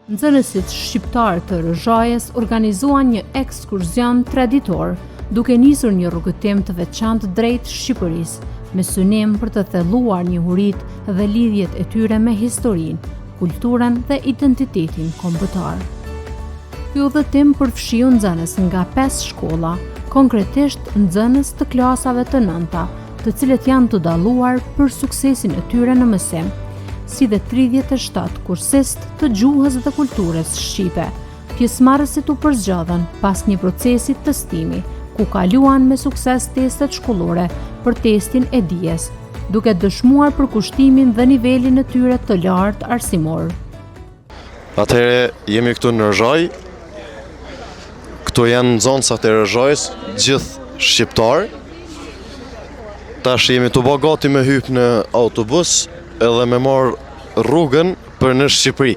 Nxënësit shqiptar të Rëzhajës organizuan një ekskursion traditor, duke nisur një rrugëtim të veçantë drejt Shqipërisë, me synim për të thelluar njohuritë dhe lidhjet e tyre me historinë, kulturën dhe identitetin kombëtar. Ky udhëtim përfshiu nxënës nga 5 shkolla, konkretisht nxënës të klasave të 9-ta, të cilët janë të dalluar për suksesin e tyre në mësim, si dhe 37 kursist të gjuhës dhe kulturës shqipe. Pjesëmarrësit u përzgjodhen pas një procesi testimi, ku kaluan me sukses testet shkollore për testin e dijes, duke dëshmuar përkushtimin dhe nivelin e tyre të lartë arsimor. Atëherë jemi këtu në Rëzhaj. Këtu janë nxënësat e Rëzhajës, gjithë shqiptar. Tash jemi të gati me hyp në autobus edhe me marr rrugën për në Shqipëri.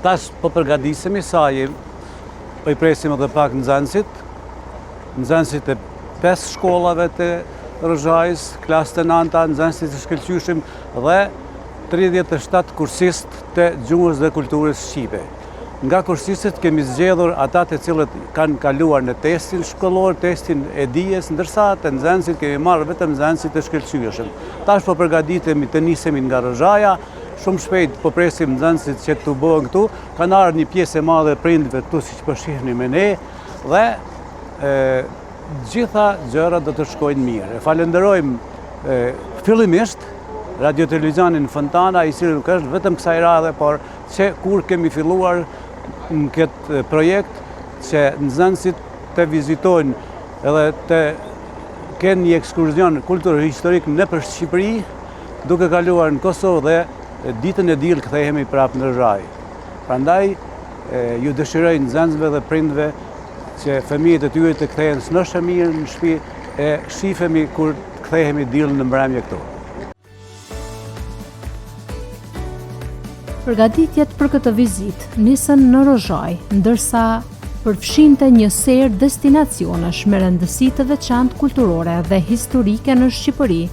Tash po përgatitemi sa po i presim edhe pak nxënësit e 5 shkollave të Rëzhajës, klasë të 9-ta, nxënësit të shkëlqyshëm dhe 37 kursist të gjuhës dhe kulturës shqipe. Nga kursistët kemi zgjedhur ata të cilët kanë kaluar në testin shkollor, testin e dijes, ndërsa të nxënësit kemi marrë vetëm nxënësit të shkëlqyeshëm. Tash po përgatitemi të nisemi nga Rëzhaja, shumë shpejt po presim nxënësit që të bëhen këtu. Kanë ardhur një pjesë e madhe e prindve këtu, siç po shihni me ne, dhe gjitha gjërat do të shkojnë mirë. Falenderojmë fillimisht Radio Televizionin Fontana, i cili nuk është vetëm kësaj radhe, por që kur kemi filluar në këtë projekt, që nxënësit të vizitojnë edhe të kenë një ekskursion kulturor historik nëpër Shqipëri, duke kaluar në Kosovë dhe ditën e diel kthehemi prapë në Rëzhaj. Prandaj ju dëshiroj nxënësve dhe prindve që fëmijët e tyre të kthehen së mirë në shtëpi, e shifemi kur të kthehemi diell në mbrëmje këtu. Përgatitjet për këtë vizitë nisën në Rëzhaj, ndërsa përfshinte një serë destinacionesh me rëndësi të veçantë kulturore dhe historike në Shqipëri.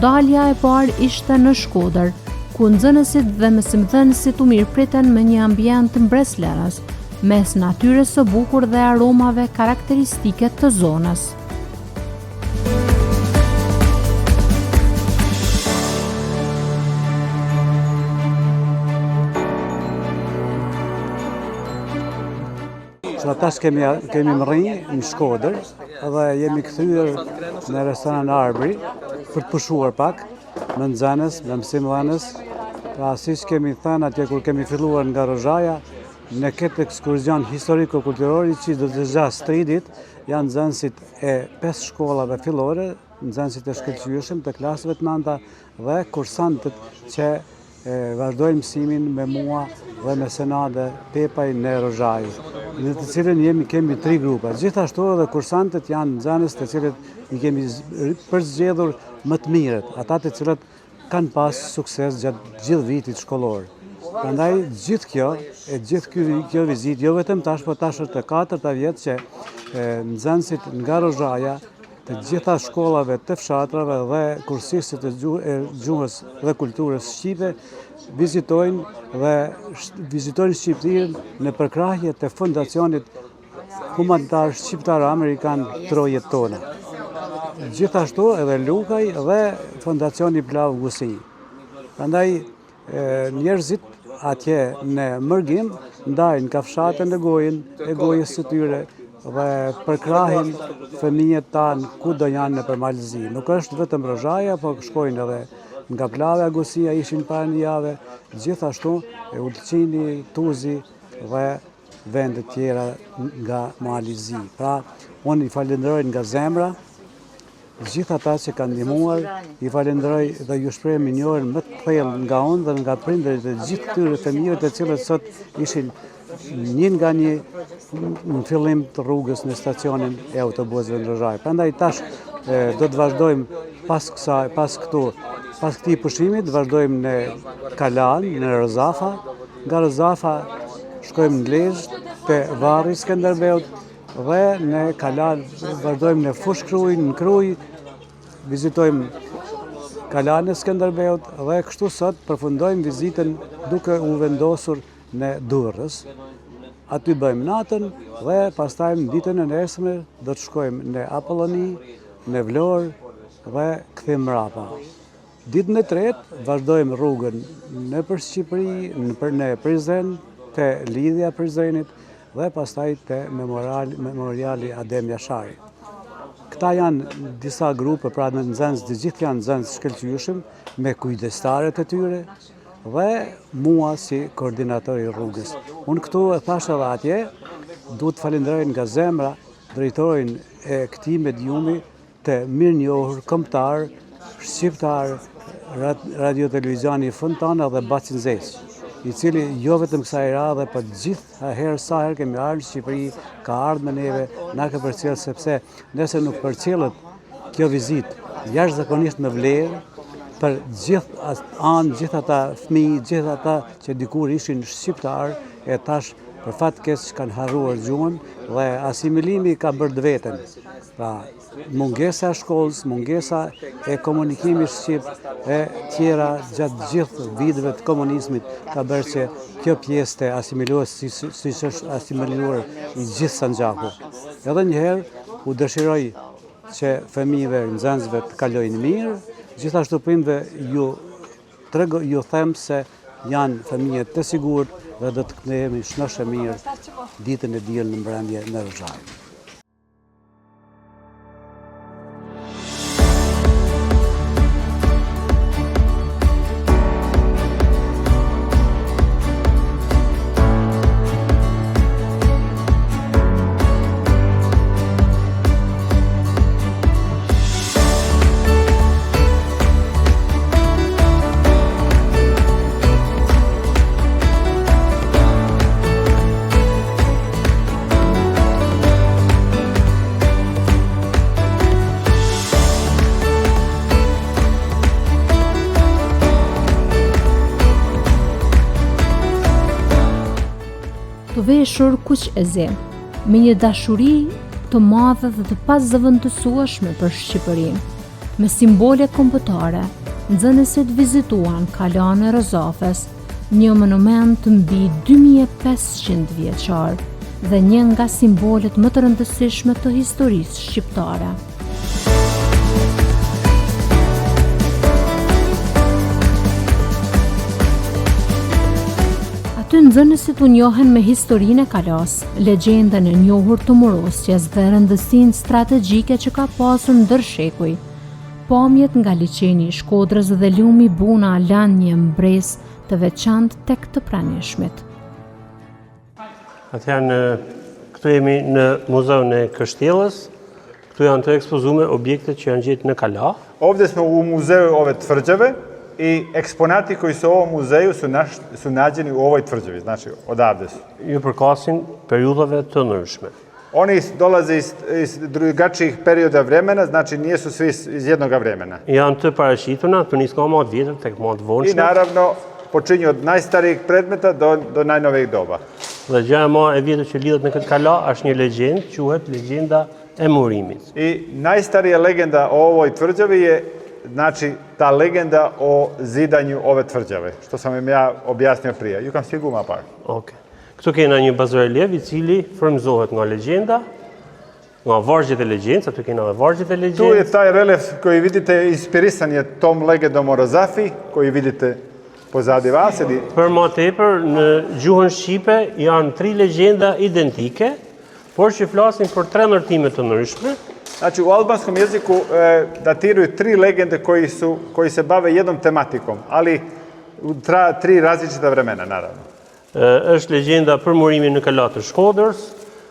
Dalja e parë ishte në Shkodër, ku nxënësit dhe mësimdhënësit u mirëpriten me një ambient mbresëlirës, mes natyrës së bukur dhe aromave karakteristike të zonës. Tash kemi rrinë në Shkodër dhe jemi kthyer në restoran Arbri për të pushuar pak me nxënës, me mësimdhënës. Pra siç kemi thënë atje kur kemi filluar nga Rëzhaja, në këtë ekskursion historiko-kulturor që do të zgjasë 3 ditë, janë nxënësit e 5 shkollave fillore, nxënësit e shkëlqyeshëm të klasëve të 9-ta dhe kursantët që vazhdojnë mësimin me mua dhe me Senade Pepaj në Rëzhaj, në të cilën kemi 3 grupa. Gjithashtu edhe kursantët janë nxënës të cilët i kemi përzgjedhur më të mirët, ata të cilët kanë pas sukses gjatë gjithë vitit shkollor. Prandaj gjithë kjo vizitë, jo vetëm tash, por tash është e 4-ta vjet që nxënësit nga Rëzhaja, të gjitha shkollave të fshatrave dhe kursistët e gjuhës dhe kulturës shqipe vizitojnë Shqipërinë në përkrahje të fondacionit humanitar shqiptar-amerikan Trojet Tona. Gjithashtu edhe Lukaj dhe fondacioni Plau Gusi. Prandaj njerëzit atje në Mërgim ndajnë kafshatën e gojës së tyre dhe përkrahin fëmijët tanë ku do janë në përmalëzi. Nuk është vetëm Rëzhaja, po shkojnë edhe nga Plavja, Gusia, ishin para një jave, gjithashtu e Ulqini, Tuzi dhe vendet tjera nga Malizi. Pra, unë i falenderoj nga zemra, gjithë ata që kanë ndihmuar, i falenderoj dhe ju shpreh minjoren më të thellë nga unë dhe nga prindërit e gjithë këtyre fëmijëve të cilët sot ishin një në fillim të rrugës në stacionin e autobusëve në Rëzhaj. Prandaj tash do të vazhdojmë pas këtij pushimi, të vazhdojmë në Kalan, në Rozafa. Nga Rozafa shkojmë në Lezhë, te varri Skënderbeut dhe në Kalan vazhdojmë në Fushkruj, në Kruj, vizitojmë Kalan e Skënderbeut dhe kështu sot përfundojmë vizitën duke u vendosur në Durrës. Aty bëjmë natën dhe pastaj në ditën e nesërme do të shkojmë në Apolloni, në Vlorë dhe kthim mbrapa. Ditën e tretë vazhdojmë rrugën nëpër Shqipëri, në Prizren, te lidhja Prizrenit dhe pastaj te memoriali Adem Jashari. Këta janë disa grupe, pra në nxënës, të gjithë janë nxënës shkëlqyeshëm me kujdestarët e tyre dhe mua si koordinator i rrugës. Unë këtu e thash edhe atje, duhet të falenderoj nga zemra drejtorin e këtij mediumi të mirënjohur kombëtar, shqiptar, radio televizioni Fontana dhe Bacinzes, i cili jo vetëm kësaj radhe, por gjithë herë sa herë kemi ardhur në Shqipëri, ka ardhur me neve, na ka përcjell, sepse nëse nuk përcjellet kjo vizitë jashtëzakonisht me vlerë për gjithë anë, gjithë ata fëmijë, gjithë ata që dikur ishin shqiptar, e tash për fat keq kanë harruar gjuhën dhe asimilimi ka bërë veten. Pra, mungesa e shkollës, mungesa e komunikimit shqip e tjera gjatë gjithë viteve të komunizmit ka bërë që kjo pjesë të asimilohet siç është asimiluar i gjithë Sanxhaku. Edhe një herë u dëshiroj që fëmijëve, nxënësve të kalojnë mirë, gjithashtu prindërve ju them se janë fëmijë të sigurt dhe do të kthehemi shëndoshë mirë ditën e diel në mbrëmje në Rozhaj. Të veshur kuq e zi, me një dashuri të madhe dhe të pazëvendësueshme për Shqipërinë, me simbole kombëtare, nxënësit vizituan Kalan e Rozafës, një monument mbi 2500 vjeçar dhe një nga simbolet më të rëndësishme të historisë shqiptare. Aty nxënësit u njohen me historinë e Kalas, legjendën e njohur të Morosjes dhe rëndësinë strategjike që ka pasur ndër shekuj. Pamjet nga liçeni i Shkodrës dhe lumi Buna lanë një mbresë të veçantë tek të pranishmit. Këtu jemi në Muzeun e Kështjellës. Këtu janë të ekspozuar objektet që janë gjetur në Kala. Ovdje smo u muzeju ove tvrđave i eksponati koji su u ovom muzeju su nađeni u ovoj tvrđavi, znači odavde su. Ju përkasin periudhave të ndryshme. Oni dolaze iz drugačijih perioda vremena, znači nisu svi iz jednoga vremena. Janë të parashituna, të nisë nga më të vjetër tek më të vonshme. I naravno počinju od najstarijih predmeta do najnovijih doba. Dhe gjëja më e vjetër që lidhet në këtë Kala është një legjendë, quhet legjenda e Murimit. I najstarija legenda o ovoj tvrđavi je znači ta legenda o zidanju ove tvrđave, što sam im ja objasnio prije. Ju kam stigu ma par. Okay. Këtu kena një bazorelief i cili frymëzohet nga legjenda, nga vargjet e legjendës, aty kena edhe vargjet e legjendës. Tu je taj relief koji vidite inspirisan je tom legendom o Rozafi, koji vidite pozadi vas. Për më tepër, në gjuhën shqipe janë 3 legjenda identike, por që flasin për 3 ndërtime të ndryshme. Znači, u albanskom jeziku datiraju 3 legende koji se bave jednom tematikom, ali u 3 različita vremena, naravno. Është legjenda për murimin në Kala të Shkodrës,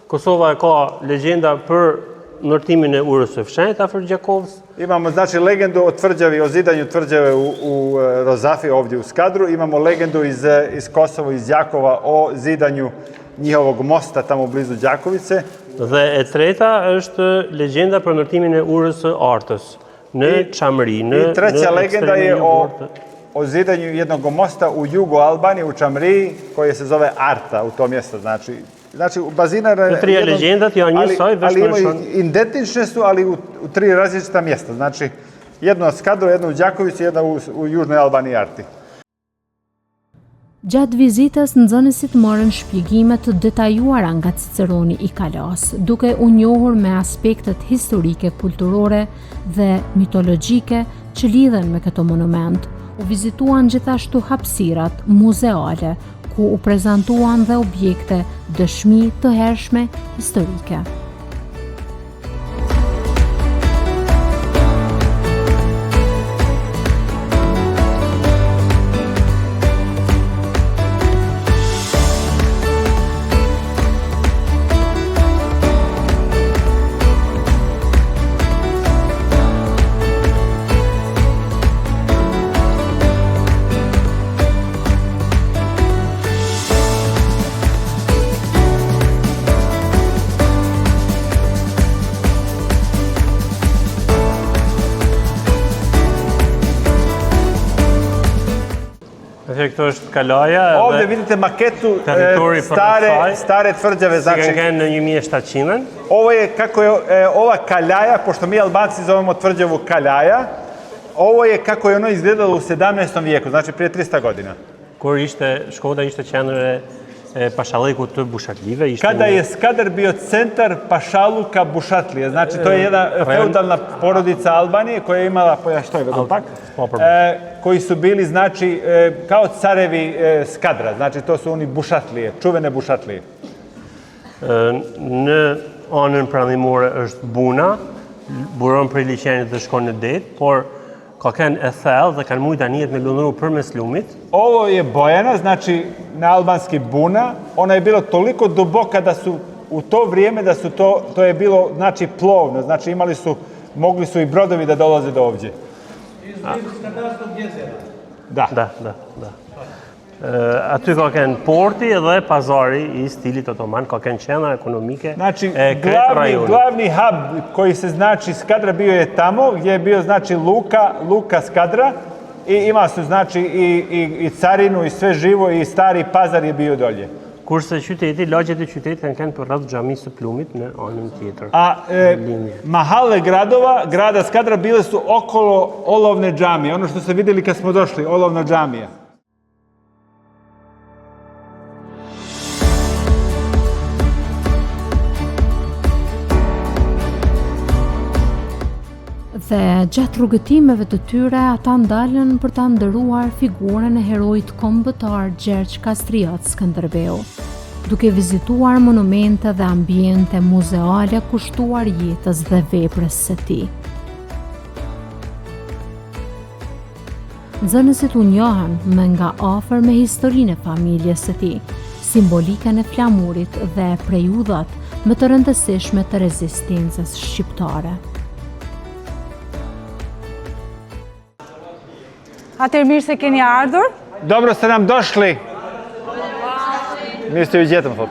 Kosova e ka legjenda për ndërtimin e urës së fshenjtë afër Gjakovës. Imamo znači legendu o tvrđavi, o zidanju tvrđave u Rozafi, ovdje u Skadru. Imamo legendu iz Kosova, iz Jakova o zidanju njihovog mosta tamo blizu Đakovice. Dhe e treta është legjenda për ndërtimin e urës së Artës në Çamri, I treća legenda je o zidanju jednog mosta u jugu Albanije, u Čamriji, koje se zove Arta u to mjesto. Znači bazina... Të trija legjendat janë njësoj, ali identične su, ali u 3 različita mjesta. Znači, Jednu na Skadru, jednu u Đakovici, jedna u Južnoj Albaniji Arti. Gjatë vizitës, nxënësit morën shpjegime të detajuara nga Ciceroni i Kalas, duke u njohur me aspektet historike, kulturore dhe mitologjike që lidhen me këto monument. U vizituan gjithashtu hapësirat muzeale, ku u prezantuan dhe objekte dëshmi të hershme historike. Këto është Kalaja. Ovdje vidite maketu stare tvrđave. Si kanë kënë në 1700-ën. Ovo je kako je ova Kalaja, pošto mi Albanci zovemo tvrđavu Kalaja, ovo je kako je ono izgledalo u 17. vijeku, znači prije 300 godina. Kur Shkoda ishte qendër e pašallikut të Bushatljive. Kada je Skadar bio centar pašaluka Bushatlije, znači to je jedna feudalna porodica Albanije koja je imala, što je pak, koji su bili, znači, kao carevi Skadra, znači to su oni Bushatlije, čuvene Bushatlije. Në anën pranimore është Buna, buron për liqenit dhe shkon në det, por ka kanë e thellë dhe kanë mujtë anijet me lundru përmes lumit. Ovo je Bojana, znači na albanski Buna. Ona je bilo toliko duboka da su u to vrijeme da su to je bilo, znači, plovno, znači mogli su i brodovi da dolaze do ovdje. Da. Aty ka kanë porti dhe pazari i stilit otoman, ka kanë qendra ekonomike. Znači, glavni hub koji se, znači, Skadra bio je tamo, gdje je bio, znači, luka Skadra i ima su, znači, i carinu i sve živo i stari pazar je bio dolje. Kurse qyteti, lagjet e qytetit kanë kanë për rreth xhamisë së Plumit në anën tjetër. Mahale grada Skadra bile su okolo olovne džamije, ono što ste vidjeli kad smo došli, olovna džamija. Dhe gjatë rrugëtimeve të tyre, ata ndalën për ta ndëruar figurën e herojit kombëtar Gjergj Kastriot Skënderbeu, duke vizituar monumente dhe ambiente muzeale kushtuar jetës dhe veprës së tij. Nxënësit u njohën më nga afër me historinë e familjes së tij, simbolikën e flamurit dhe periudhat më të rëndësishme të rezistencës shqiptare. Atëherë mirë se keni ardhur. Dobro ste nam došli. Mirë se ju gjetëm, thot.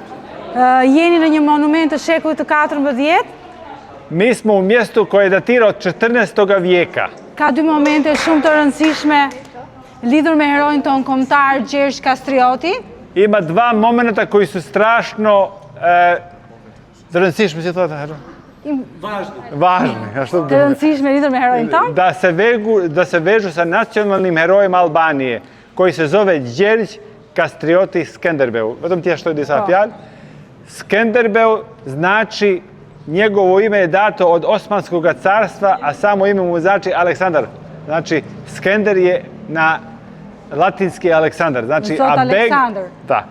Jeni në një monument të shekullit të 14. Mi smo u mjestu koje datira od 14. vijeka. Ka dy momente shumë të rëndësishme lidhur me herojin ton kombëtar Gjergj Kastrioti. Ima dva momenta koji su strašno rëndësishme, si thotë heroj? Važni. Të rëndësishme lidhur me herojin ton? Da se vežu sa nacionalnim herojem Albanije, koji se zove Gjergj Kastrioti Skënderbeu. Vetëm ti ashtoj disa fjalë. Skënderbeu znači njegovo ime je dato od Osmanskog carstva, a samo ime mu znači Aleksandar. Znači, Skender je na latinski Aleksandar. Znači, Aleksandar. Da.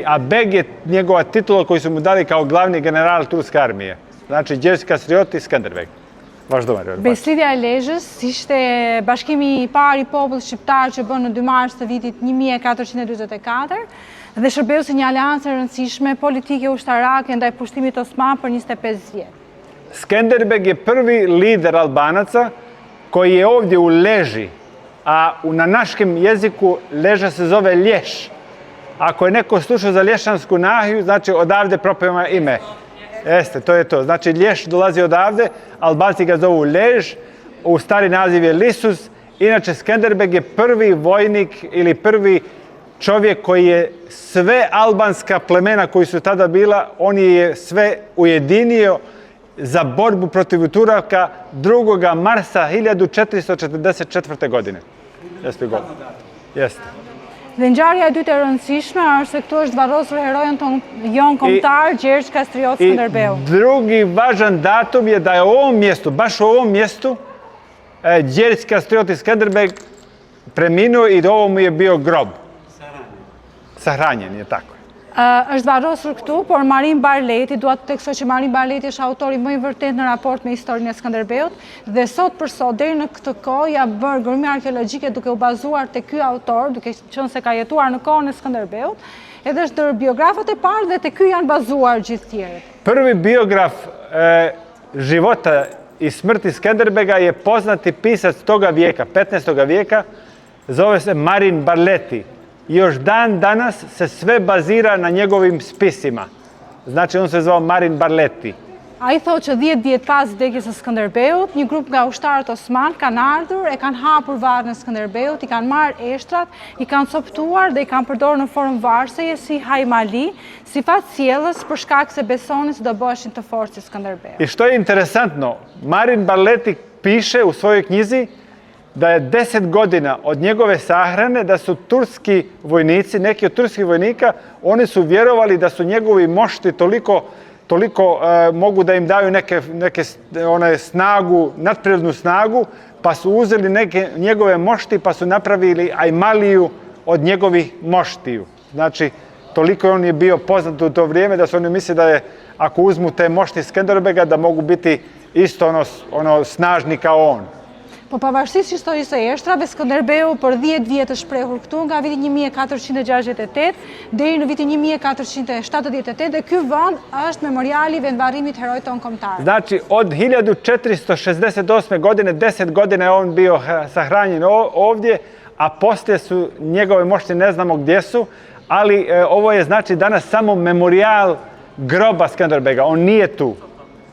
Abeg je njegova titula koju su mu dali kao glavni general turske armije. Znači, Gjergj Kastrioti Skënderbeu. Vazhdojmë. Beslidhja e Lezhës ishte bashkimi i parë i popullit shqiptar që bën në 2 mars të vitit 1444 dhe shërbeu si një aleancë e rëndësishme politike ushtarake ndaj pushtimit osman për 25 vjet. Skënderbeu je prvi lider Albanaca koji je ovdje u Leži, a na naškem jeziku Leža se zove Lješ. Ako je neko slušao za Lješansku nahiju, znači odavde propema ime. Jeste, to je to. Znači, Lješ dolazi odavde, Albanci ga zovu Lež, u stari naziv je Lisus. Inače, Skënderbeu je prvi vojnik ili prvi čovjek koji je sve albanska plemena koji su tada bila, on je sve ujedinio za borbu protiv Turaka 2. marsa 1444. godine. Jeste godina. Jeste. Dhe ngjarja e dytë e rëndësishme është se këtu është varrosur herojën jon kombëtar Gjergj Kastrioti Skënderbeu. Drugi važan datum je da je u ovom mjestu, baš u ovom mjestu, Gjergj Kastrioti Skënderbeu preminuo i ovo mu je bio grob. Sahranjen je tako. Është varrosur këtu, por Marin Barleti, dua të theksoj që Marin Barleti është autori më i vërtet në raport me historinë e Skënderbeut dhe sot për sot deri në këtë kohë ja bërë gërmime arkeologjike duke u bazuar te ky autor, duke qenë se ka jetuar në kohën e Skënderbeut, edhe është ndër biografët e parë dhe te ky janë bazuar gjithë tjerët. Prvi biograf života i smrti Skënderbega je poznati pisac toga vijeka, 15. vijeka, zove se Marin Barleti. Još dan danas se sve bazira na njegovim spisima. Znači, on se zvao Marin Barleti. Ai thotë që 10 vjet pas vdekjes së Skënderbeut, një grup nga ushtarët osman kanë ardhur, e kanë hapur varrin e Skënderbeut, i kanë marrë eshtrat, i kanë coptuar dhe i kanë përdorur në formë varseje si hajmali, si fatcjellës për shkak se besonin se do bëheshin të fortë si Skënderbeu. I što je interesantno, Marin Barleti piše u svojoj knjizi da je 10 godina od njegove sahrane, da su turski vojnici, neki od turskih vojnika, oni su vjerovali da su njegovi mošti toliko mogu da im daju neke snagu, nadprirodnu snagu, pa su uzeli neke njegove mošti pa su napravili ajmaliju od njegovih moštiju. Znači, toliko on je bio poznat u to vrijeme da su oni misli da je, ako uzmu te mošti Skënderbega, da mogu biti isto snažni kao on. Po pavarësisht historisë së eshtrave, Skënderbeu për 10 vjet është shprehur këtu nga viti 1468 deri në vitin 1478 dhe ky vend është memoriali i vendvarrimit herojit ton kombëtar. Znači, od 1468. godine 10 godina je on bio sahranjen ovdje, a poslije su njegove mošti ne znamo gdje su, ali ovo je znači danas samo memorijal groba Skënderbega, on nije tu.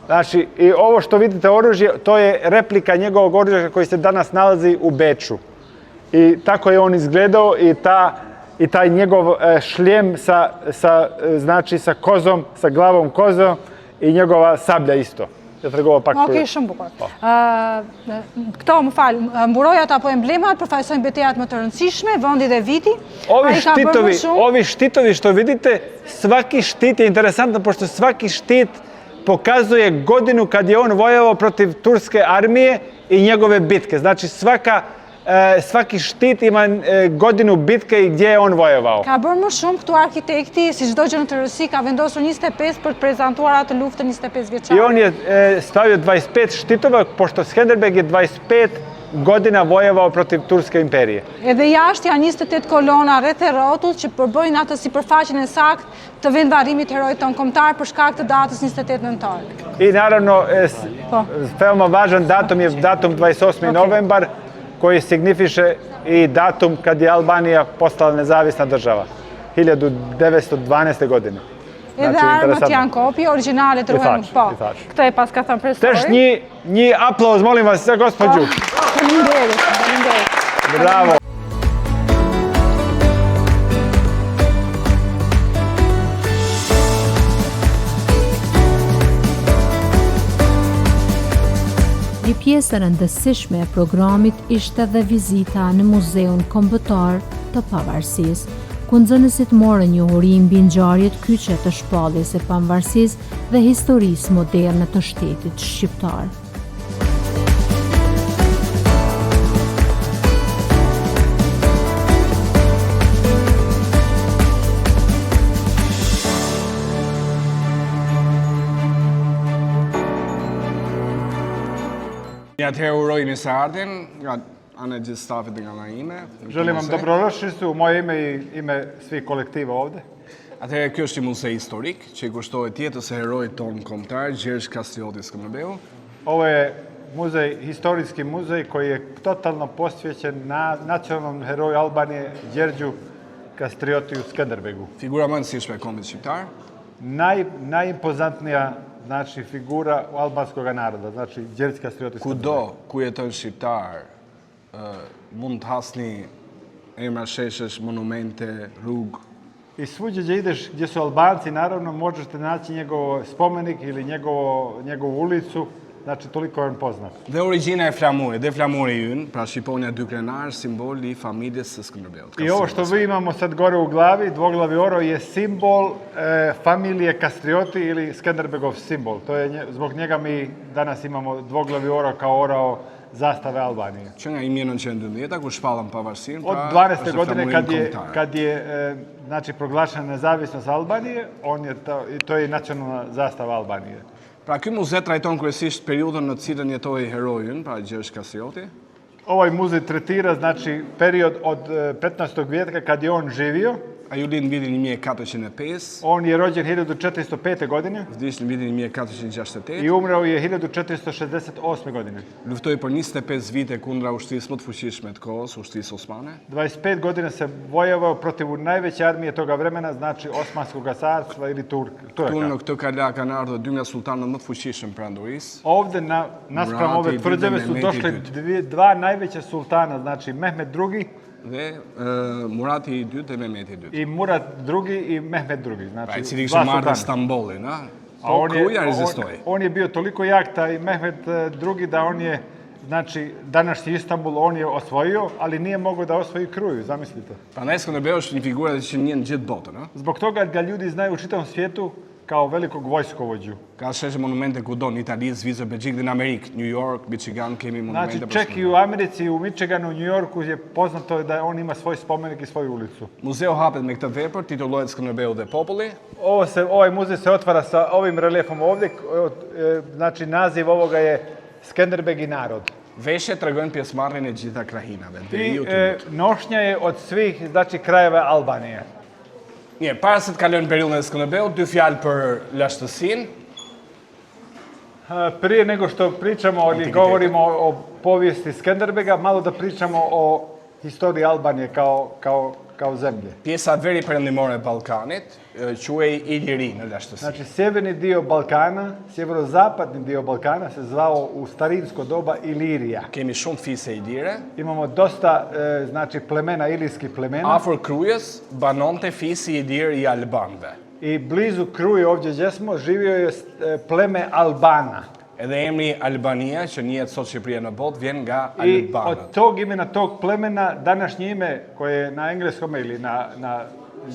Znači, i ovo što vidite oružje, to je replika njegovog oružja koji se danas nalazi u Beču. I tako je on izgledao i taj njegov šljem sa kozom, sa glavom kozom i njegova sablja isto. Okej, shumë bukur. Këto, më fal, mburojat apo emblemat përfaqësojnë betejat më të rëndësishme, vendi dhe viti. Ovi štitovi što vidite, svaki štit je interesantno, pošto svaki štit pokazuje godinu kad je on vojevao protiv turske armije i njegove bitke. Znači, svaki štit ima godinu bitke i gdje je on vojevao. Ka bërë më shumë këtu arkitekti, si çdo gjë në të rësi, ka vendosur 25 për të prezantuar atë luftën 25 vjeçare. I on je stavio 25 štitova, pošto Skënderbeg je 25 godina vojevao protiv Turske imperije. Edhe jashtë janë 28 kolona rreth e rrotullt që përbëjnë atë sipërfaqen e saktë të vendvarrimit herojit ton kombëtar për shkak të datës 28 nëntor. I naravno, veoma važan datum je datum 28. novembar, koji signifiše i datum kad je Albanija postala nezavisna država. 1912. godine. Edhe armët janë kopje, originale të ruhen po. Këtë e pas ka thënë profesori. Tesh një aplauz, molim vas, za gospođu. Faleminderit. Bravo. Një pjesë e rëndësishme e programit ishte dhe vizita në Muzeun Kombëtar të Pavarësisë, ku nxënësit morën njohuri mbi ngjarjet kyçe të shpalljes së pavarësisë dhe historisë moderne të shtetit shqiptar. Atëherë uroj mirë se ardhen nga ana e gjithë stafit dhe nga ana ime. Želim vam dobrodošlicu u moje ime i ime svih kolektiva ovde. Atëherë kjo është një muzej historik që i kushtohet jetës së herojit ton kombëtar Gjergj Kastrioti Skënderbeu. Ovo je historijski muzej koji je totalno posvećen nacionalnom heroju Albanije Gjergju Kastriotiju Skënderbegu. Figura më e rëndësishme e kombit shqiptar. Najimpozantnija znači figura albanskog naroda, znači Gjergj Kastrioti Skënderbeu. Kudo ku jeton shqiptar, mund të hasni emra sheshësh, monumente, rrugë, I svuđe gdje ideš, gdje su Albanci, naravno možete naći njegov spomenik ili njegovu ulicu, znači toliko je on poznat. Dhe origjina e flamurit, dhe flamuri ynë, pra Shqiponia dy krenar, simbol I familjes së Skënderbeut. I ovo što vi imamo sad gore u glavi, dvoglavi oro, je simbol familije Kastrioti ili Skanderbegov simbol. To je, zbog njega mi danas imamo dvoglavi oro kao orao zastave Albanije. Që nga 1912, ku shpallën pavarësinë, Od 12. godine kad je znači, proglašena nezavisnost Albanije, to je nacionalna zastava Albanije. Pra ky muze trajton kryesisht periudhën në cilën jetoi herojin, pra Gjergj Kastrioti. Ovaj muzej tretira znači period od 15. vijetka kad je on živio. A ju lind në vitin 1405. On je rođen 1405. godine. Vdiq në vitin 1468. I umreo je 1468. godine. Luftoi për 25 vite kundra ushtrisë më të fuqishme të kohës, ushtrisë osmane. 25 godina se vojevao protiv najveće armije toga vremena, znači Osmanskog carstva ili Turaka. Tu në këtë kala kanë ardhur dy nga sultanët më të fuqishëm perandorisë. Ovde naspram ove tvrđave su došli dva najveća sultana, znači Mehmet II dhe Murati I dytë dhe Mehmeti I dytë. I Murat II I Mehmet II, znači pra, I cili kishte marrë Stambollin, a? Po kruja rezistoi. On je bio toliko jak taj Mehmet II da on je, znači današnji Istanbul on je osvojio, ali nije mogao da osvoji Kruju, zamislite. Prandaj Skënderbeu është një figurë që njeh gjithë botën, a? Zbog toga ga ljudi znaju u čitavom svijetu kao velikog vojskovođu. Ka sheshe monumente kudo, në Itali, Zvicër, Belgjik dhe në Amerikë, New York, Michigan, kemi monumente. Znači, čak I u Americi, u Michiganu, u New Yorku je poznato da on ima svoj spomenik I svoju ulicu. Muzeu hapet me këtë vepër, titullohet Skënderbeu dhe populli. Ovaj muzej se otvara sa ovim reljefom ovdje, znači naziv ovoga je Skanderbeg I narod. Veshje tregojnë pjesëmarrjen e gjitha krahinave. I nošnja je od svih, znači, krajeva Albanije. Mirë, para se të kalojnë periudhën e Skënderbeut, dy fjalë për lashtësinë. Prije nego što pričamo ili govorimo o povijesti Skanderbega, malo da pričamo o historiji Albanije kao zemlje. Pjesa veri perëndimore e Ballkanit quhej Iliri në lashtësi. Znači, sjeverni dio Balkana, sjeverozapadni dio Balkana se zvao u starinsko doba Ilirija. Kemi shumë fise ilire. Imamo dosta znači, plemena, ilirskih plemena. Afër Krujës banonte fisi ilir I Albanëve. I blizu Kruje, ovdje gdje smo, živio je pleme Albana. Edhe emri Albania, që njihet sot Shqipëria në botë, vjen nga I Albanët. od tog imena tog plemena, današnje ime koje je na engleskom ili na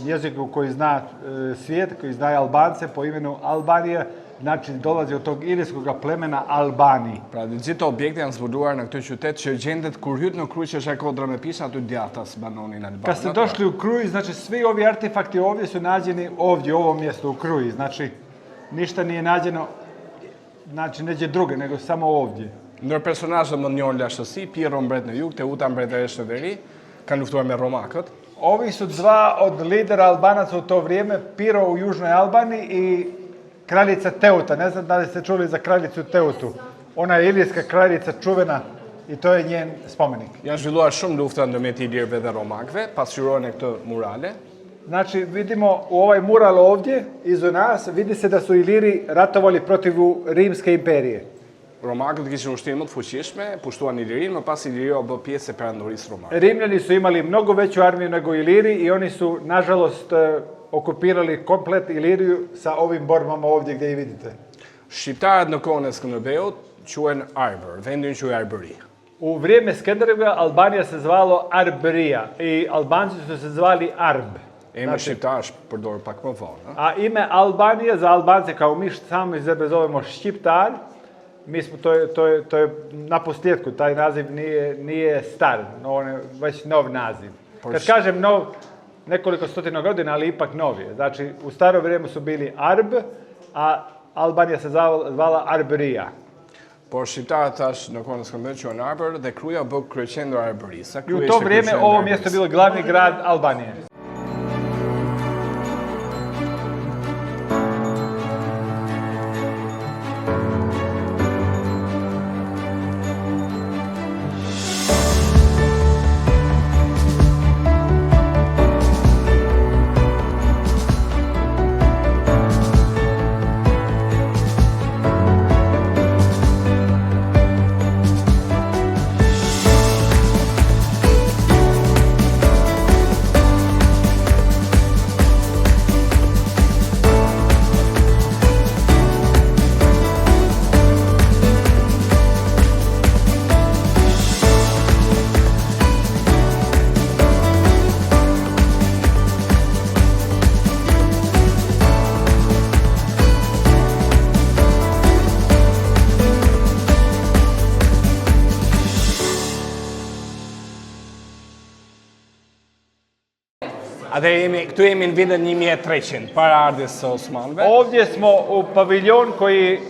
jeziku koji zna svijet, koji zna Albance po imenu Albanija, znači dolazi od tog ilirskog plemena Albani. Pra, gjithë objekte janë zbuluar në këtë qytet që gjendet kur hyt në Krujë që është kodra me pisha, aty djathtas banonin Albanët. Kad ste došli u Kruj, znači svi ovi artefakti ovdje su nađeni ovdje, u ovom mjestu u Kruji. Znači, ništa nije nađeno, znači neđe druge, nego samo ovdje. Ndër personazhe më njohur lashtësi, Pirro mbret në jug, Teuta mbretëresh në veri, kanë luftuar me romakët. Ovi su dva od lidera Albanaca u to vrijeme, Pirro u južnoj Albaniji I kraljica Teuta. Ne znam da li ste čuli za kraljicu Teutu. Ona je ilirska kraljica čuvena I to je njen spomenik. Janë zhvilluar shumë lufta ndërmjet ilirëve dhe romakëve, pasqyrohen këtë murale. Znači, vidimo u ovaj mural ovdje, iza nas, vidi se da su Iliri ratovali protiv Rimske imperije. Romakët kishin ushtrinë më të fuqishme, pushtuan Ilirinë, më pas Iliria bë pjesë e perandorisë romake. Rimljani su imali mnogo veću armiju nego Iliri I oni su, nažalost, okupirali komplet Iliriju sa ovim borbama ovdje gdje I vidite. Shqiptarët në kohën e Skënderbeut quhen Arbër, vendin quhej Arbëri. U vrijeme Skanderbega Albanija se zvalo Arbërija I Albanci su se zvali Arb. Emri shqiptar është përdorur pak më vonë. A ime Albanije za Albance kao mi sami sebe zovemo Šqiptar, mi smo, to je na posljedku, taj naziv nije star, no, on je već nov naziv. Kad kažem nov, nekoliko stotina godina, ali ipak nov je. Znači, u staro vrijeme su bili Arb, a Albanija se zvala Arbërija. Por shqiptarët tash në kohën e Skënderbeut quhen Arbër dhe Kruja bë kryeqendër e Arbërisë. I u to vrijeme ovo mjesto je bilo glavni grad Albanije. Këtu jemi në vitin 1300, para ardhjes së Osmanëve. Ovdje smo u paviljon koji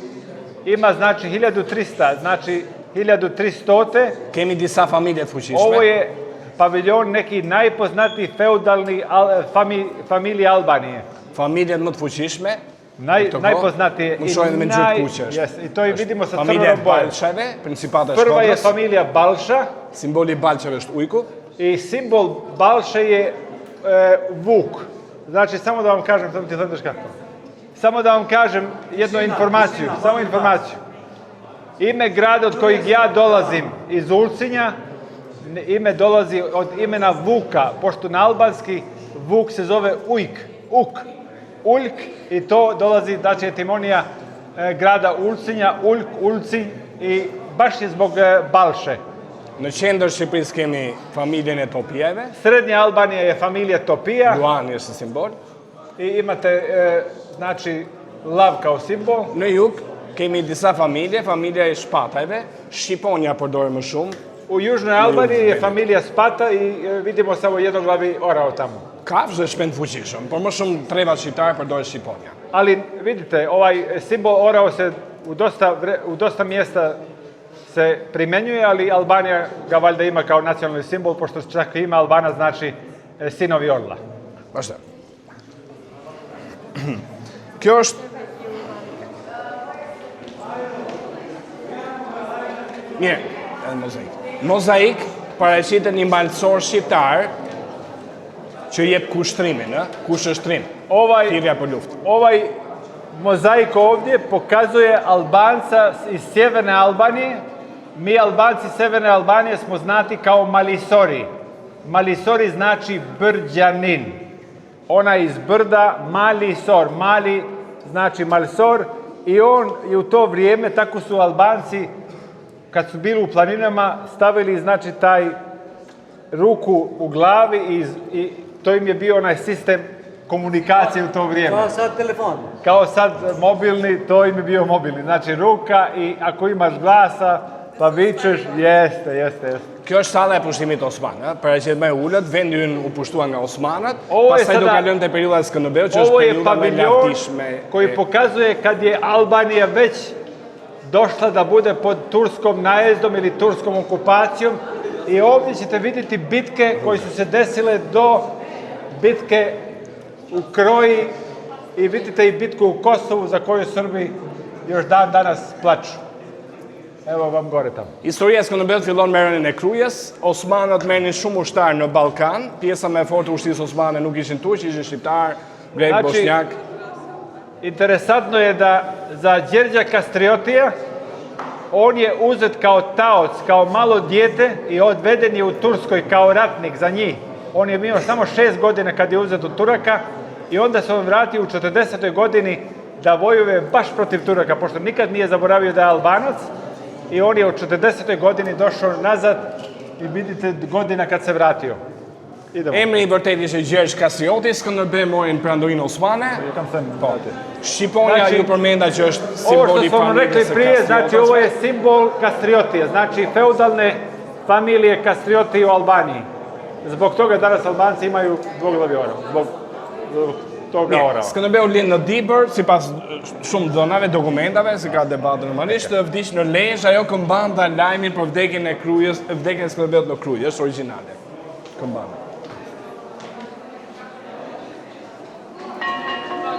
ima znači 1300, znači 1300. Kemi disa familje të fuqishme. Ovo je paviljon neki najpoznatiji feudalni familije Albanije. Familjet më të fuqishme. Najpoznatije. Më shohin me gjyrë kuqesh. I to i vidimo sa Familja crvenom bojom. Balsheve, Principata e Prva je Shkodrës. familija Balša Simboli Balsheve është ujku. i simbol Balše je vuk. Znači, samo da vam kažem, samo ti znaš kako. Samo da vam kažem jednu informaciju, samo informaciju. Ime grada od kojeg ja dolazim iz Ulcinja, ime dolazi od imena Vuka, pošto na albanski Vuk se zove Ujk, Uljk, i to dolazi, znači, etimonija grada Ulcinja, Uljk, Ulcinj, i baš je zbog Balše. Në qendër Shqipërisë kemi familjen e Topijeve. Srednja Albanija je familija Topija. Luani është simbol. I imate, znači, lav kao simbol. Në jug kemi disa familje, familja e Shpatajve. Shqiponja përdore më shumë. U Južnoj Albaniji je familija Spata i vidimo samo jednoglavi orao tamo. Kafshë dhe shpend fuqishëm, por më shumë trevat shqiptare përdore Shqiponja. Ali vidite, ovaj simbol orao se u dosta mjesta se primenjuje, ali Albanija ga valjda ima kao nacionalni simbol, pošto čak ima Albana znači sinovi orla. Vazhdo. Kjo është Mirë, edhe mozaik. Mozaik paraqitet një mbalësor shqiptar që jep kushtrimin, kush është trim. Thirrja për luftë. Ovaj mozaik ovdje pokazuje Albanca iz sjeverne Albanije. Mi Albanci Severne Albanije smo znati kao Malisori. Malisori znači brđanin. Ona iz brda, Malisor. Mali znači Malisor. I on je u to vrijeme, tako su Albanci, kad su bili u planinama, stavili znači taj ruku u glavi i to im je bio onaj sistem komunikacije u to vrijeme. Kao sad telefon. Kao sad mobilni, to im je bio mobilni. Znači ruka i ako imaš glasa, pa vičeš, jeste. Kjo është salla e pushtimit osman, paraqet më e ulët, vendi ynë u pushtua nga osmanët, pastaj do kalojmë te periudha e Skënderbeut, që është periudha më e lavdishme. Koji pokazuje kad je Albanija već došla da bude pod turskom najezdom ili turskom okupacijom, i ovdje ćete vidjeti bitke koje su se desile do bitke u Kroji i vidite i bitku u Kosovu za koju Srbi još dan danas plaču. Evo vam gore tamo. Historia e Skënderbeut fillon me rënien e Krujës, osmanët merrnin shumë ushtar në Ballkan, pjesa më e fortë e ushtisë osmane nuk ishin turq, ishin shqiptar, grek, bosnjak. Interesantno je da za Đerđa Kastriotija on je uzet kao taoc, kao malo dijete i odveden je u Turskoj kao ratnik za njih. On je imao samo 6 godina kad je uzet od Turaka i onda se on vratio u 40. godini da vojuje baš protiv Turaka, pošto nikad nije zaboravio da je Albanac, i on je u 40. godini došao nazad i vidite godina kad se vratio. Emri i vërtet ishte Gjergj Kastrioti, Skënderbeu mori prandorin osmane. Shqiponja ju përmenda që është simboli familjes së Kastriotës. Prije, znači ovo je simbol Kastriotije, znači feudalne familije Kastrioti u Albaniji. Zbog toga danas Albanci imaju dvoglavi orao, zbog toga orao. Skënderbeu lind në Dibër, sipas shumë dhënave, dokumentave, se ka debat normalisht, vdiq në Lezhë, ajo këmbanta lajmin për vdekjen e Krujës, vdekjen e Skënderbeut në Krujë, është origjinale. Këmbanta.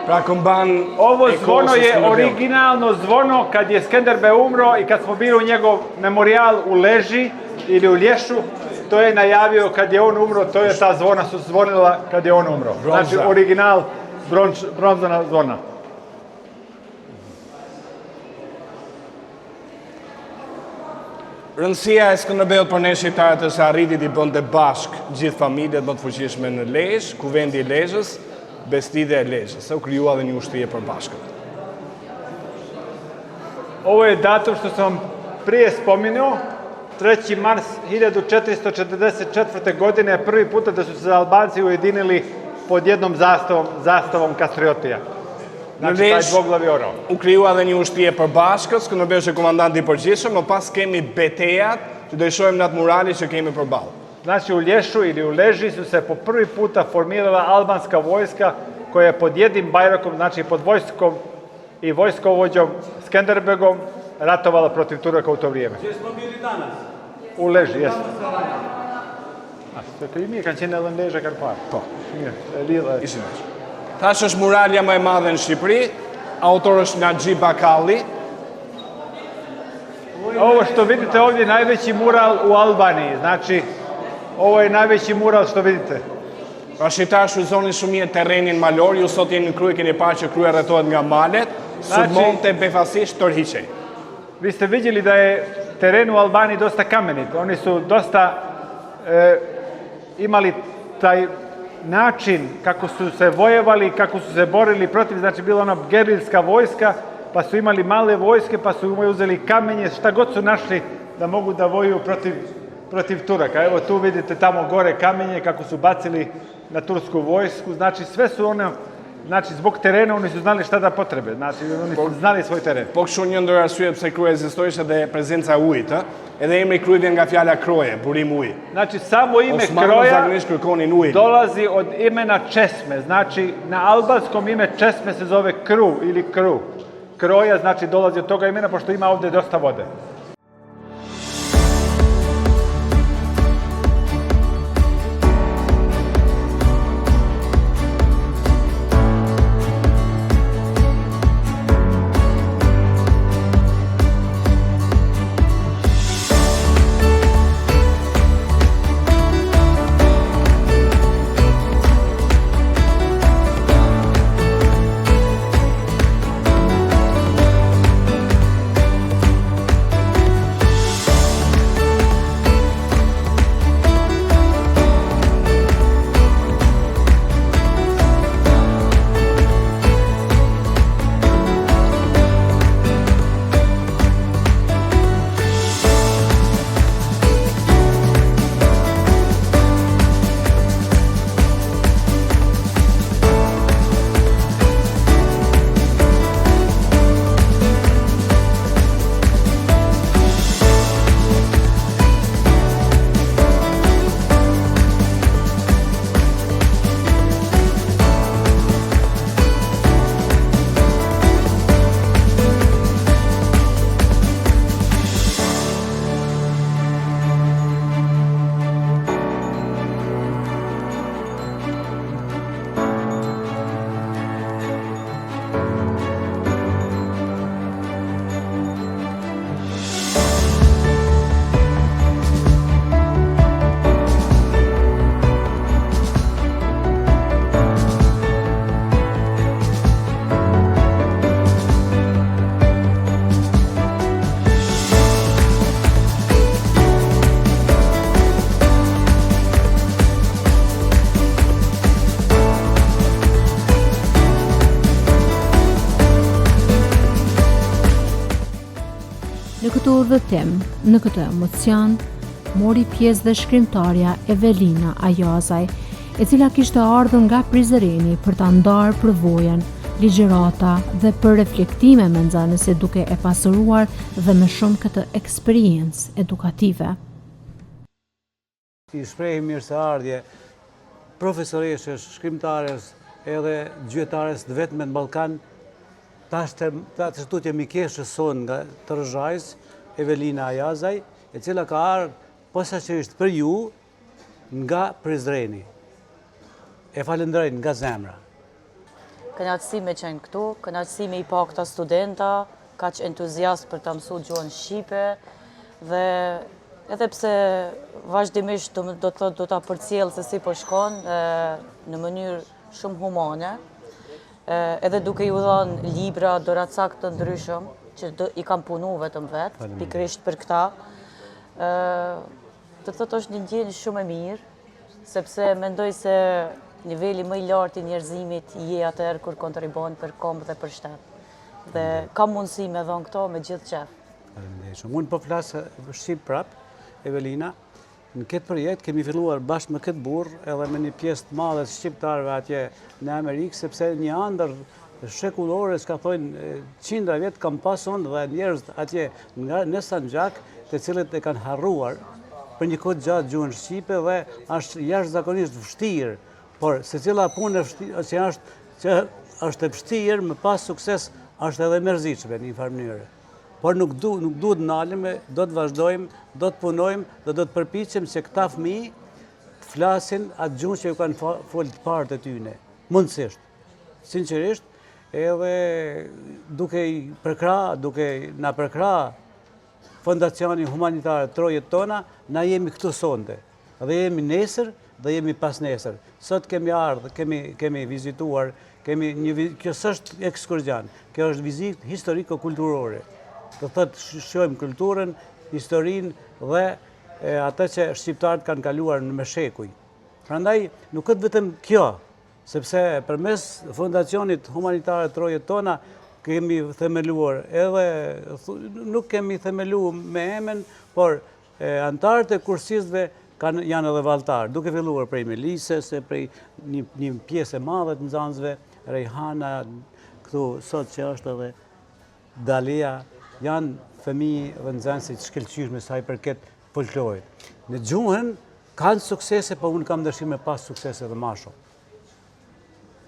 Pra këmban ovo zvono je originalno zvono kad je Skënderbeu umro i kad smo bili u njegov memorijal u Leži ili u Lješu, to je najavio kad je on umro, to je ta zvona su zvonila kad je on umro. Znači original bronzana zvona. Rëndësia e Skënderbeut për ne shqiptarët është arriti t'i bënte bashk gjithë familjet më të fuqishme në Lezhë, kuvendi i Lezhës, Bestide e Lezhës, se u krijua dhe një ushtrie përbashkët. Ovo je datum što sam vam prije spomenuo, 3. mars 1444. godine je prvi puta da su se Albanci ujedinili pod jednom zastavom Kastriotija. Znači taj dvoglavi orao. U krijua dhe një ushtrie përbashkët, Skënderbeu është komandanti i përgjithshëm, më pas kemi betejat që do i shohim në atë murali që kemi përballë. Znači u Lješu ili u Leži su se po prvi puta formirala albanska vojska koja je pod jednim bajrakom, znači pod vojskom i vojskovođom Skenderbegom ratovala protiv Turaka u to vrijeme. Gdje smo bili danas? U Leži, jesmo. Të imi kanë qenë edhe në Lezhë kanë parë. Po. Ishim. Tash është muralja më e madhe në Shqipëri, autor është Naxhi Bakalli. Ovo što vidite ovdje je najveći mural u Albaniji, znači ovo je najveći mural što vidite. Pra shqiptarë shfrytëzonin shumë mirë terrenin malor, ju sot jeni në krye, keni parë që krye rretohet nga malet, sulmonte befasisht tërhiqej. Vi ste vidjeli da je teren u Albaniji dosta kamenit. Oni su dosta imali taj način kako su se vojevali, kako su se borili protiv, znači bila ona gerilska vojska, pa su imali male vojske, pa su uzeli kamenje, šta god su našli da mogu da vojuju protiv Turaka. Evo tu vidite tamo gore kamenje kako su bacili na tursku vojsku, znači sve su one, znači zbog terena oni su znali šta da potrebe, znači oni su znali svoj teren. Po kështu një ndër arsye pse krye ekzistoi ishte edhe prezenca e ujit, edhe emri krye vjen nga fjala kroje, burim uji. Znači samo ime Osmanët kroja zakonisht kërkonin ujin. dolazi od imena česme, znači na albanskom ime česme se zove kru ili kru. Kroja znači dolazi od toga imena pošto ima ovdje dosta vode. Në këtë udhëtim, në këtë emocion, mori pjesë dhe shkrimtarja Evelina Ajazaj, e cila kishte ardhur nga Prizreni për ta ndarë përvojën, ligjërata dhe për reflektime me nxënëse duke e pasuruar dhe me shumë këtë eksperiencë edukative. I shprehi mirëseardhje profesoreshës, shkrimtares edhe gjyqtares të vetme në Ballkan, të tutje mikeshës sonë nga të Rëzhajs, Evelina Ajazaj, e cila ka ardhur posaçërisht për ju nga Prizreni. E falenderoj nga zemra. Kënaqësi me qenë këtu, kënaqësi me i pa këta studenta, kaq entuziast për ta mësuar gjuhën shqipe dhe edhe pse vazhdimisht do ta përcjell se si po shkon në mënyrë shumë humane, edhe duke ju dhënë libra, doracak të ndryshëm, që i kam punu vetëm vetë, pikërisht për këta, të thotë është një ndjenjë shumë e mirë, sepse mendoj se niveli më i lartë i njerëzimit je atëherë kur kontribon për kombë dhe për shtet. Dhe kam mundësi me dhënë këto me gjithë qef. Unë po flasë shqip prap, Evelina. Në këtë projekt kemi filluar bashkë me këtë burr edhe me një pjesë të madhe të shqiptarëve atje në Amerikë, sepse një ëndër shekullore, s'ka thojnë qindra vjetë kam pason dhe njerëz atje në Sanxhak, të cilët e kanë harruar për një kohë gjatë gjuhën shqipe dhe është jashtëzakonisht vështirë, por secila punë që është e vështirë me pas sukses është edhe mërzitshme në një farë mënyrë. Por nuk duhet ndalemi, do të vazhdojmë, do të punojmë dhe do të përpiqem se këta fëmijë të flasin atë gjuhë që ju kanë folë të parë të tyne, mundësisht, sinqerisht, edhe duke na përkra Fondacioni Humanitar Trojet Tona, na jemi këtu sonte, dhe jemi nesër dhe jemi pas nesër. Sot kemi ardhë, kemi vizituar, kjo s'është ekskursion, kjo është vizitë historiko-kulturore. Të thëtë shohim kulturën, historinë dhe atë që shqiptarët kanë kaluar në shekuj. Prandaj, nuk është vetëm kjo, sepse përmes Fondacionit Humanitar Trojet Tona kemi themeluar, edhe nuk kemi themelu me emën, por antarët e kursistëve janë edhe valltar, duke filluar prej Melisës, prej një pjesë e madhe të nxënësve, Rejhana, këtu sot që është edhe Dalia, janë fëmijë dhe nxënësit shkëlqyeshme sa i përket folklorit. Në gjuhën kanë suksese, po unë kam dëshirë me pas suksese edhe më shumë.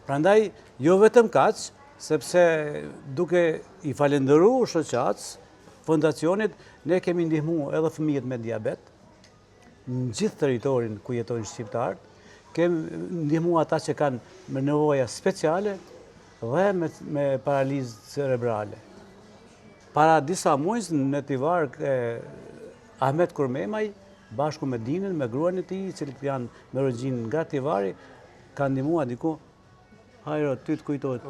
Prandaj, jo vetëm kaq, sepse duke i falenderuar shoqatës, fondacionit, ne kemi ndihmuar edhe fëmijët me diabet, në gjithë territorin ku jetojnë shqiptarët, kemi ndihmuar ata që kanë me nevoja speciale dhe me paralizë cerebrale. Para disa muajsh në Tivar, Ahmet Kurmemaj, bashku me Dinën, me gruan e tij, cilët janë me origjinë nga Tivari, kanë ndihmuar diku, hajro, ty të kujtohet,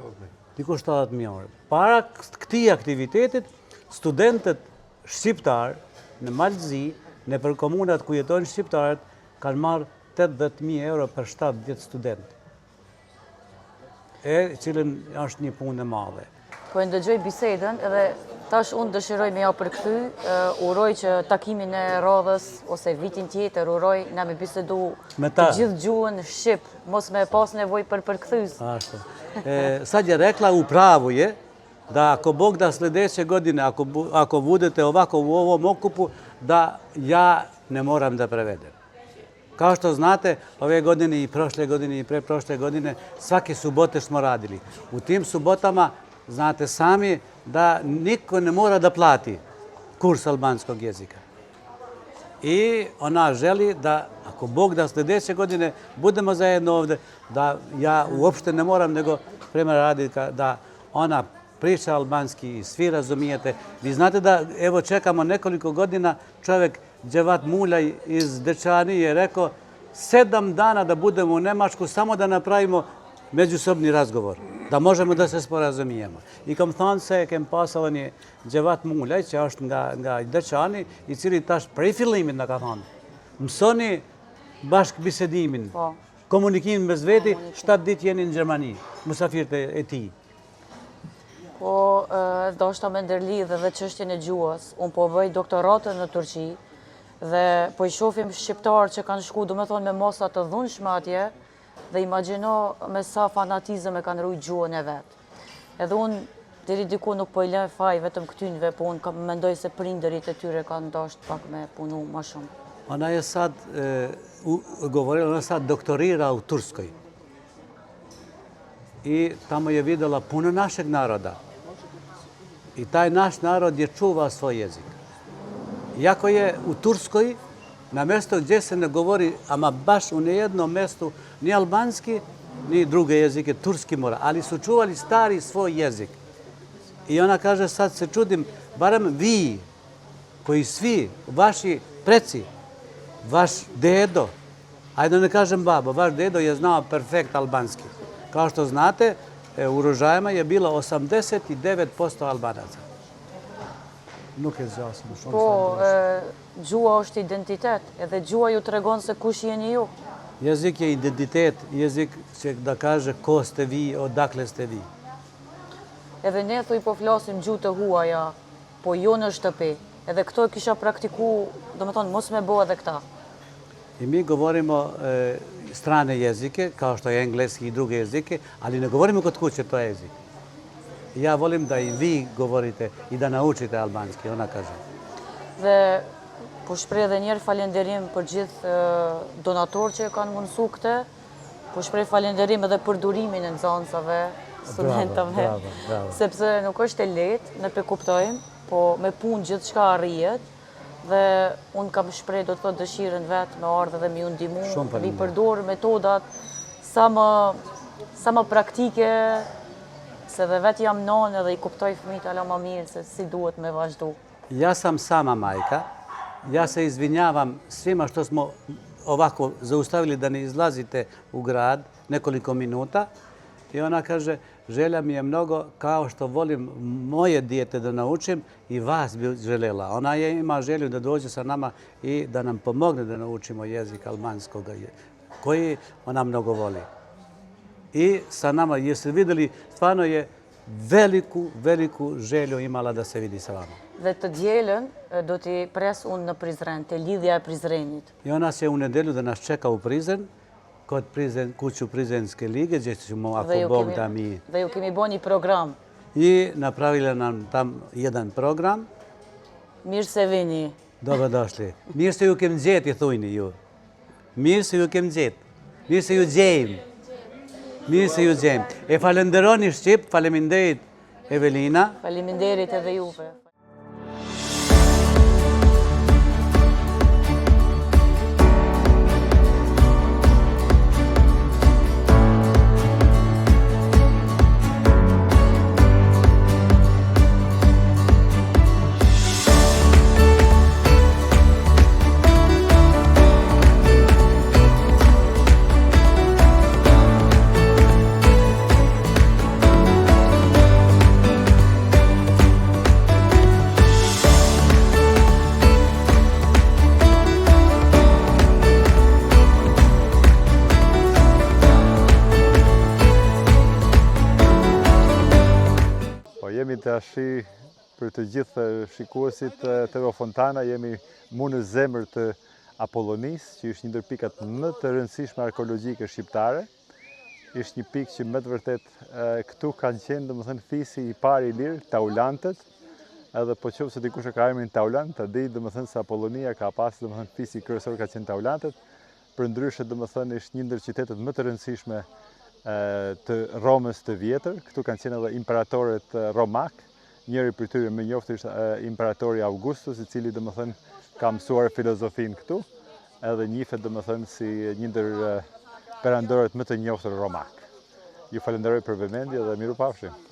diku 70.000 euro. Para këtij aktivitetit, studentët shqiptar në Malzi, në për komunat ku jetojnë shqiptarët, kanë marrë 80.000 euro për 70 student. Cilën është një punë e madhe. Po e ndëgjoj bisedën edhe tash unë dëshiroj me ja përkthy, uroj që takimin e radhës ose vitin tjetër uroj na me bisedu të gjithë gjuhën shqip, mos me pas nevojë për përkthyes. Ashtu. Sad je rekla upravo je da ako Bog da sljedeće godine, ako budete ovako u ovom okupu, da ja ne moram da prevedem. Kao što znate, ove godine i prošle godine i preprošle godine, svake subote smo radili. U tim subotama, znate sami, da niko ne mora da plati kurs albanskog jezika. I ona želi da, ako Bog da sljedeće godine budemo zajedno ovde, da ja uopšte ne moram, nego prema radi da ona priča albanski i svi razumijete. Vi znate da, evo, čekamo nekoliko godina, čovjek Dževat Mulaj iz Dečani je rekao 7 dana da budemo u Nemačku samo da napravimo međusobni razgovor, da možemo da se sporazumijemo. I kam thonë se kem pas edhe një Dževat Mulaj, që është nga Dečani, i cili tash prej fillimit na ka thonë, mësoni bashkë bisedimin, komunikimin mes veti, 7 ditë jeni në Gjermani, musafirët e tij. Po, do shta me ndërlidhe dhe çështjen e gjuhës. Unë po bëj doktoratën në Turqi dhe po i shohim shqiptarë që kanë shku, do me thonë, me mosa të dhunshme atje dhe imagjino me sa fanatizëm e kanë rujt gjuhën e vetë. Edhe unë deri diku nuk po i lë faj vetëm këtynve, po unë mendoj se prindërit e tyre kanë dashur pak me punu më shumë. Ona je sad govorila, ona sad doktorira u Turskoj. I tamo je videla puno našeg naroda. I taj naš narod je čuva svoj jezik. Iako je u Turskoj, na mjesto gdje se ne govori, ama baš u nijednom mjestu, ni albanski, ni druge jezike, turski mora, ali su čuvali stari svoj jezik. I ona kaže, sad se čudim, barem vi, koji svi, vaši preci, vaš dedo, ajde da ne kažem babo, vaš dedo je znao perfekt albanski. Kao što znate, u Rožajama je bilo 89% Albanaca. Nuk e zgjasim shumë. Po, gjua është identitet, edhe gjua ju tregon se kush jeni ju. Jezik je identitet, jezik që da kaže ko ste vi, odakle ste vi. Edhe ne thuj po flasim gjuhë të huaja, po jo në shtëpi. Edhe këto e kisha praktiku, do me thonë, mos me bo edhe këta. I mi govorimo strane jezike, kao što je engleski i druge jezike, ali ne govorimo kod kuće to jezik. Ja volim da i vi govorite i da naučite albanski, ona kaže. Dhe po shpreh edhe njerë falenderim për gjithë donatorë që kanë mundësu këtë, po shpreh falenderim edhe për durimin e nxansave, studentave, sepse nuk është e lehtë, ne kuptojmë, po me punë gjithçka arrihet, dhe unë kam shpreh do të thotë dëshirën vetë me ardhe dhe mi u ndihmu, mi përdor metodat sa më praktike, se dhe vetë jam nonë edhe i kuptoj fëmijët ala më mirë se si duhet me vazhdu. Ja sam sama majka, ja se izvinjavam svima što smo ovako zaustavili da ne izlazite u grad nekoliko minuta i ona kaže, želja mi je mnogo, kao što volim moje dijete da naučim, i vas bi želela. Ona ima želju da dođe sa nama i da nam pomogne da naučimo jezik albanskog, koji ona mnogo voli. I sa nama, jeste vidjeli, stvarno je veliku želju imala da se vidi sa vama. Dhe të dielën do t'i pres unë në Prizren, te lidhja e Prizrenit. I ona će u nedjelju da nas čeka u Prizren, kod kuću Prizrenske lige, gdje ćemo, ako Bog da mi... Dhe ju kemi bo një program. I napravila nam tam jedan program. Mirë se vini. Dobrodošli. Mirë se ju kem gjeti, thujni ju. Mirë se ju kem gjeti. Mirë se ju gjejmë. Mirë se ju gjejmë. E falenderoni Shqip, faleminderit Evelina. Faleminderit edhe juve. Jemi tashi për të gjithë shikuesit TV Fontana, jemi mu në zemër të Apollonis, që është një ndër pikat më të rëndësishme arkeologjike shqiptare. Është një pikë që me të vërtet këtu kanë qenë, domethënë, fisi i parë i lirë, taulantët, edhe po qoftë se dikush e ka emrin Taulant, ta di domethënë se Apollonia ka pasur domethënë fisi kryesor ka qenë taulantët. Përndryshe domethënë është një ndër qytetet më të rëndësishme të Romës të vjetër. Këtu kanë qenë edhe imperatorët romak. Njëri për tyre më njoft është imperatori Augustus, i cili domethënë ka mësuar filozofinë këtu, edhe njihet domethënë si një ndër perandorët më të njohur romak. Ju falenderoj për vëmendje dhe mirupafshim.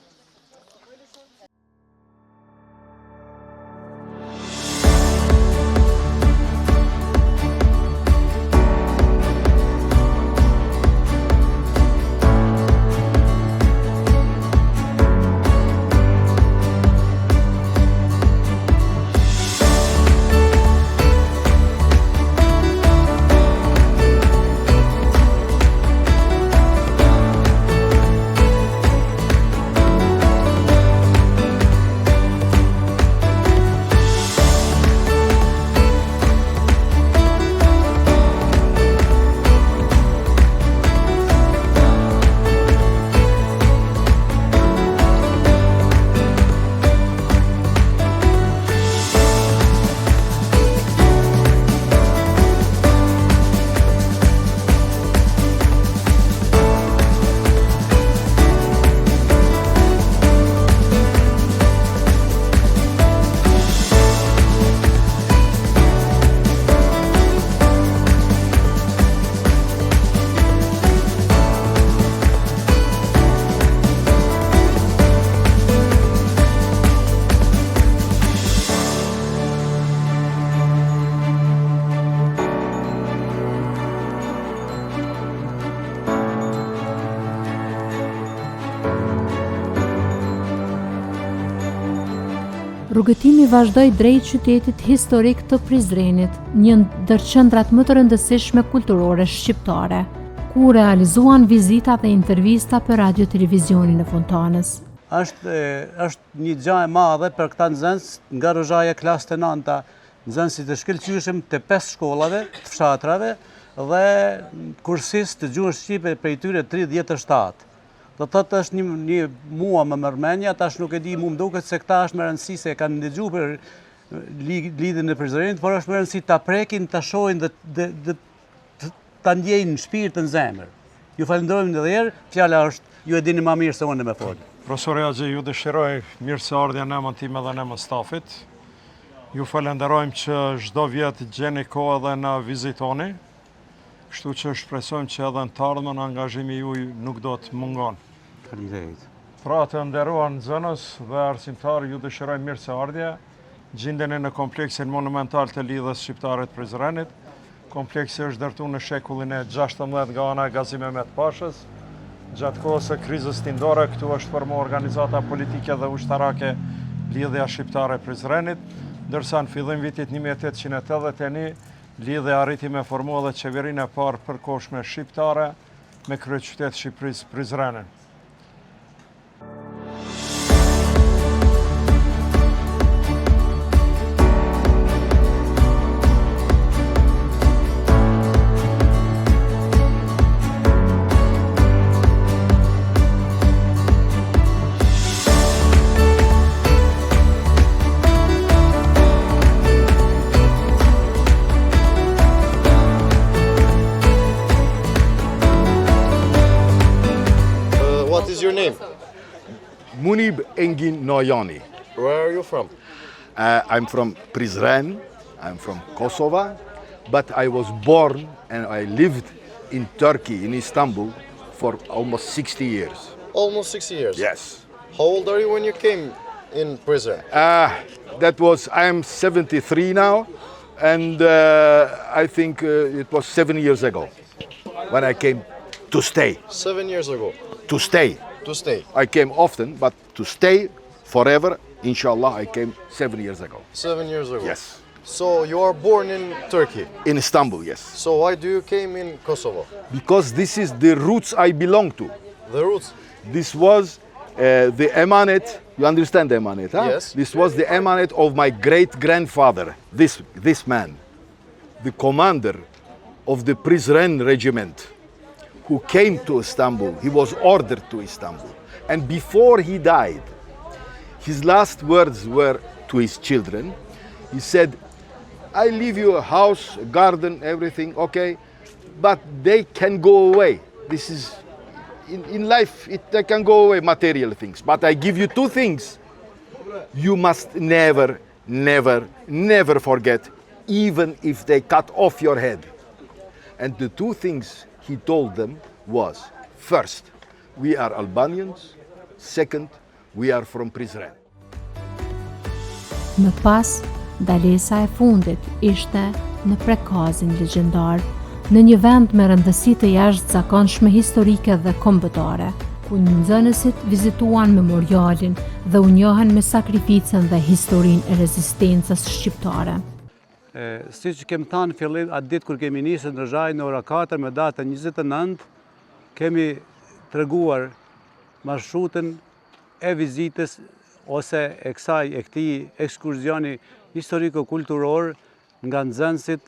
Rrugëtimi vazhdoi drejt qytetit historik të Prizrenit, një ndër qendrat më të rëndësishme kulturore shqiptare, ku realizuan vizita dhe intervista për radio televizionin e Fontanës. Është një gjë e madhe për këta nxënës nga Rozhaja klasë të 9-ta, nxënësit të shkëlqyeshëm të 5 shkollave të fshatrave dhe kursist të gjuhës shqipe prej tyre 37. Do thotë është një mua më mërmenja, tash nuk e di, mu më duket se këta është më rëndësi se kanë ndëgju për lidhen në Prizrenit, por është më rëndësi ta prekin, ta shohin dhe ta ndjejnë shpirtën zemër. Ju falenderojmë edhe herë, fjala është, ju e dini më mirë se unë me fol. Profesor Jaxhi, ju dëshiroj mirëseardhje në emën time dhe në emën stafit. Ju falenderojmë që çdo vit gjeni kohë edhe na vizitoni. Kështu që shpresojmë që edhe në të ardhmen angazhimi juaj nuk do të mungon. Faleminderit. Pra të nderuar nxënës dhe arsimtar, ju dëshiroj mirëseardhje. Gjendeni në kompleksin monumental të lidhjes shqiptare të Prizrenit. Kompleksi është ndërtuar në shekullin e 16 nga ana e Gazi Mehmet Pashës. Gjatë kohës së krizës tindore, këtu është formuar organizata politike dhe ushtarake Lidhja Shqiptare e Prizrenit, ndërsa në fillim vitit 1881 lidhja arriti me formu edhe qeverinë e parë përkohshme shqiptare me kryeqytet Shqipërisë Prizrenin. What is your name? Munib Engin Noyani. Where are you from? I'm from Prizren, I'm from Kosovo, but I was born and I lived in Turkey, in Istanbul, for almost 60 years. Almost 60 years? Yes. How old are you when you came in Prizren? I am 73 now, and I think it was 7 years ago when I came to stay. 7 years ago? To stay. To stay? I came often, but to stay forever, inshallah, I came 7 years ago. 7 years ago? Yes. So you are born in Turkey? In Istanbul, yes. So why do you came in Kosovo? Because this is the roots I belong to. The roots? This was the emanet, you understand the emanet, huh? Yes. This was the emanet of my great-grandfather, this man, the commander of the Prizren regiment, who came to Istanbul. He was ordered to Istanbul. And before he died, his last words were to his children. He said, I leave you a house, a garden, everything, okay, but they can go away. This is, in life, they can go away, material things. But I give you two things. You must never, never, never forget, even if they cut off your head. And the two things he told them was, first, we are Albanians, second, we are from Prizren. Më pas, dalesa e fundit ishte në prekazin legjendar, në një vend me rëndësi të jashtëzakonshme historike dhe kombëtare, ku nxënësit vizituan memorialin dhe u njohen me sakrificën dhe historinë e rezistencës shqiptare. Si që kem thanë fillim, atë ditë kur kemi nisë në Zhaj në ora 4 me datën 29, kemi treguar marshrutën e vizitës ose e këtij ekskursioni historiko-kulturor nga nxënësit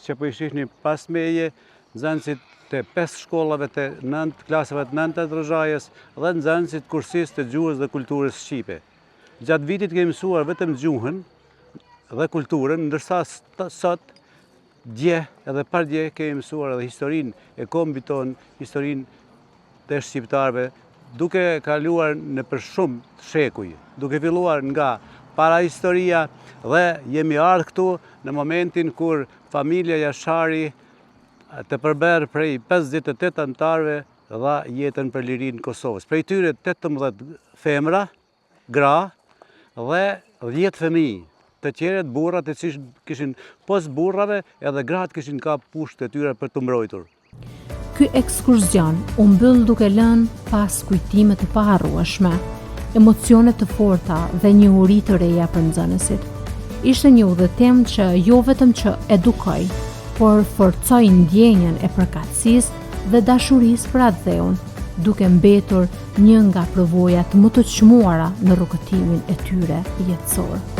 që po i shihni pas meje, nxënësit të 5 shkollave të 9 klasave të 9 të Zhajës dhe nxënësit kursistë të gjuhës dhe kulturës shqipe. Gjatë vitit kemi mësuar vetëm gjuhën dhe kulturën, ndërsa sot dje edhe pardje kemi mësuar edhe historinë e kombit tonë, historinë të shqiptarëve, duke kaluar në për shumë shekuj, duke filluar nga parahistoria dhe jemi ardhur këtu në momentin kur familja Jashari të përber prej 58 anëtarëve dha jetën për lirinë e Kosovës. Prej tyre 18 femra, gra dhe 10 fëmijë. Të tjerët burrat e cilët kishin pos burrave edhe gratë kishin ka pushtë të tyre për të mbrojtur. Ky ekskursion u mbyll duke lënë pas kujtime të paharrueshme, emocione të forta dhe një uri të reja për nxënësit. Ishte një udhëtim që jo vetëm që edukoi, por forcoi ndjenjen e përkatësisë dhe dashurisë për atë dheun, duke mbetur një nga provojat më të çmuara në rrugëtimin e tyre jetësor.